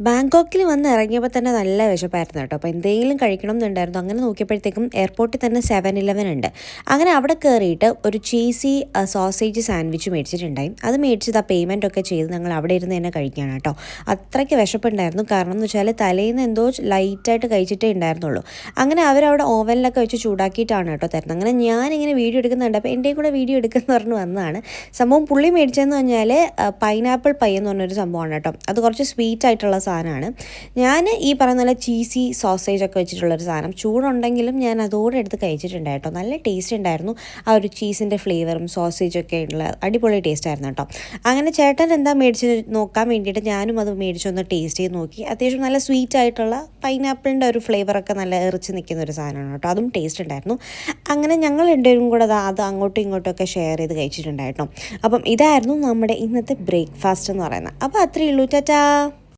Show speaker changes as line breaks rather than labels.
ബാങ്കോക്കിൽ വന്ന് ഇറങ്ങിയപ്പോൾ തന്നെ നല്ല വിശപ്പായിരുന്നു കേട്ടോ. അപ്പോൾ എന്തെങ്കിലും കഴിക്കണം എന്നുണ്ടായിരുന്നു. അങ്ങനെ നോക്കിയപ്പോഴത്തേക്കും എയർപോർട്ടിൽ തന്നെ 7-Eleven ഉണ്ട്. അങ്ങനെ അവിടെ കയറിയിട്ട് ഒരു ചീസി സോസേജ് സാൻഡ്വിച്ച് മേടിച്ചിട്ടുണ്ടായി. അത് മേടിച്ചത് ആ പേയ്മെൻ്റ് ഒക്കെ ചെയ്ത് ഞങ്ങൾ അവിടെ ഇരുന്ന് തന്നെ കഴിക്കുകയാണ് കേട്ടോ. അത്രയ്ക്ക് വിശപ്പുണ്ടായിരുന്നു. കാരണം എന്ന് വെച്ചാൽ തലേന്ന് എന്തോ ലൈറ്റായിട്ട് കഴിച്ചിട്ടേ ഉണ്ടായിരുന്നുള്ളൂ. അങ്ങനെ അവരവിടെ ഓവനിലൊക്കെ വെച്ച് ചൂടാക്കിയിട്ടാണ് കേട്ടോ തരുന്നത്. അങ്ങനെ ഞാനിങ്ങനെ വീഡിയോ എടുക്കുന്നുണ്ട്. അപ്പോൾ എൻ്റെയും കൂടെ വീഡിയോ എടുക്കുമെന്ന് പറഞ്ഞ് വന്നതാണ്. സംഭവം പുള്ളി മേടിച്ചതെന്ന് പറഞ്ഞാൽ പൈനാപ്പിൾ പൈ എന്ന് പറഞ്ഞൊരു സംഭവമാണ് കേട്ടോ. അത് കുറച്ച് സ്വീറ്റ് ആയിട്ടുള്ള സാധനമാണ്. ഞാൻ ഈ പറയുന്ന പോലെ ചീസി സോസേജ് ഒക്കെ വെച്ചിട്ടുള്ളൊരു സാധനം ചൂടുണ്ടെങ്കിലും ഞാൻ അതോടെ എടുത്ത് കഴിച്ചിട്ടുണ്ട് കേട്ടോ. നല്ല ടേസ്റ്റ് ഉണ്ടായിരുന്നു. ആ ഒരു ചീസിൻ്റെ ഫ്ലേവറും സോസേജൊക്കെ ഉള്ള അടിപൊളി ടേസ്റ്റ് ആയിരുന്നു കേട്ടോ. അങ്ങനെ ചേട്ടൻ എന്താ മേടിച്ച് നോക്കാൻ വേണ്ടിയിട്ട് ഞാനും അത് മേടിച്ചൊന്ന് ടേസ്റ്റ് ചെയ്ത് നോക്കി. അത്യാവശ്യം നല്ല സ്വീറ്റ് ആയിട്ടുള്ള പൈനാപ്പിളിൻ്റെ ഒരു ഫ്ലേവറൊക്കെ നല്ല എറിച്ച് നിൽക്കുന്ന ഒരു സാധനമാണ് കേട്ടോ. അതും ടേസ്റ്റ് ഉണ്ടായിരുന്നു. അങ്ങനെ ഞങ്ങൾ രണ്ടുപേരും കൂടെ അത് അങ്ങോട്ടും ഇങ്ങോട്ടും ഒക്കെ ഷെയർ ചെയ്ത് കഴിച്ചിട്ടുണ്ടായിരുന്നു. അപ്പം ഇതായിരുന്നു നമ്മുടെ ഇന്നത്തെ ബ്രേക്ക്ഫാസ്റ്റ് എന്ന് പറയുന്നത്. അപ്പോൾ അത്രയേ ഉള്ളൂ. ടാറ്റാ.